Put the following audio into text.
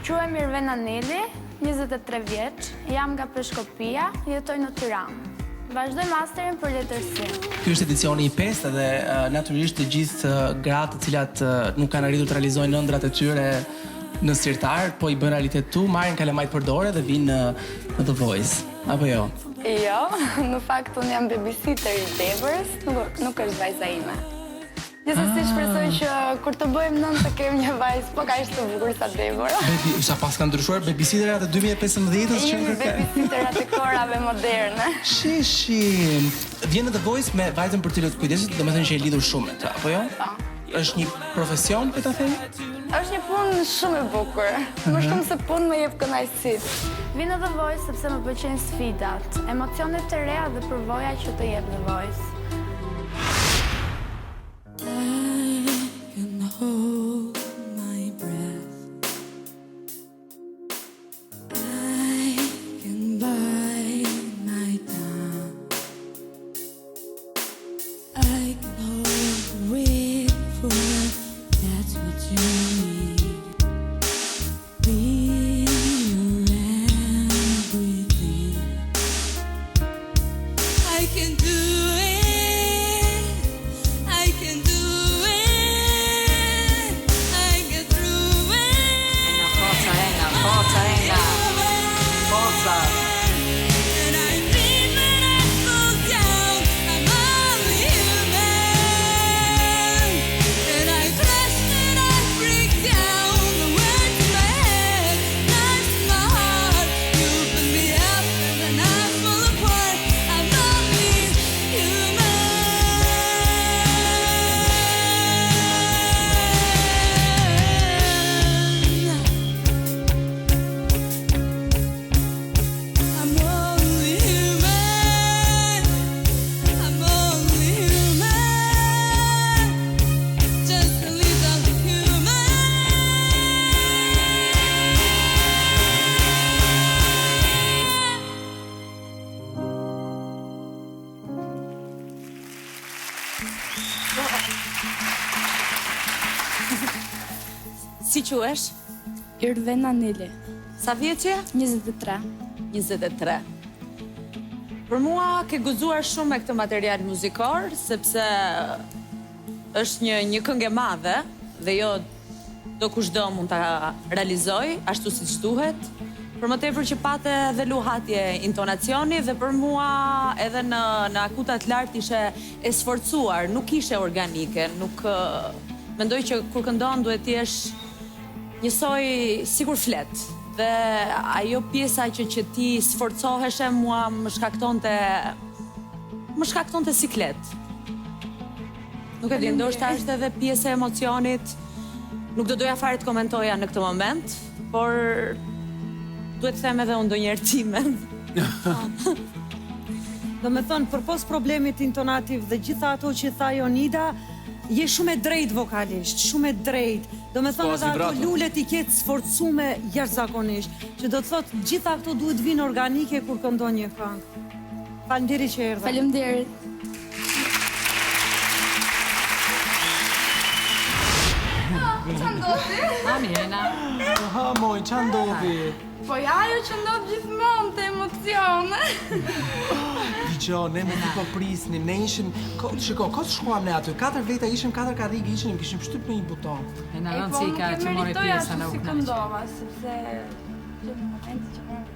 Quhem Irvena Neli, 23 vjeç, jam nga Peshkopia, jetoj në Tiranë. Vazhdoj masterin për letërsi. Ky është edicioni i 5 dhe natyrisht të gjithë gratë të cilat nuk kanë arritur të realizojnë ëndrat e tyre në sirtar, po i bën realitet tu, marrin kalamajt përdore dhe vinë në The Voice. Apo jo? Jo, në fakt unë jam babysitter i Deborës, nuk është vajza ime. Gjithsesi shpresoj që kur të bëjmë nënë të kem një vajzë, po kaq të bukur sa Debora. Sa pas kanë ndryshuar babysitterat e 2015-s që Jemi babysitterat e korave moderne. Shishi. Vjen në The Voice me vajzën për cilën kujdeset, domethënë që e lidhur shumë me të, apo jo? Është një profesion, po ta themi? Është një punë shumë e bukur. Më shumë se punë më jep kënaqësi. Vi në The Voice sepse më pëlqejnë sfidat, emocionet të reja dhe përvoja që të jep The Voice. Hold my breath. I can bide my time. I can hold wait for that's what you need. Be your everything. I can do it. I can do Si quhesh? Irvena Neli, Sa vjeqe? 23. 23. Për mua ke guxuar shumë me këtë material muzikor, sepse është një këngë e madhe dhe jo do kushdo mund ta realizoj ashtu siç duhet. Për më tepër që pate edhe luhatje intonacioni dhe për mua edhe në akutat lartë ishe e sforcuar, nuk ishe organike, nuk mendoj që kur këndon duhet t'jesh njësoj sikur flet. Dhe ajo pjesa që ti sforcoheshe mua më shkaktonte siklet. Nuk e di, ndoshta është edhe pjesë e emocionit. Nuk do doja fare të komentoja në këtë moment, por duhet të them edhe unë ndonjëherë timen. Do me thonë, përpos problemit intonativ dhe gjitha ato që tha Jonida, je shumë e drejt vokalisht, shumë e drejt. Do me thonë edhe ato lulet i ketë sforcume jashtëzakonisht, që do të thotë gjitha këto duhet vinë organike kur këndon një këngë. Faleminderit që erdhe. Faleminderit. Qa ndodhi? Amjena. Ha, moj, qa ndodhi? Po ja, ajo që ndodh gjithmonë të emocione. Diqo, ne me ti po prisnim, ne ishim... Shiko, ko të shkuam ne aty? 4 veta ishim, 4 karrige ishim, kishim shtyp me një buton. E në rëndësika që mori pjesa në si uknaqë. këndova, sepse që në momenti që mërë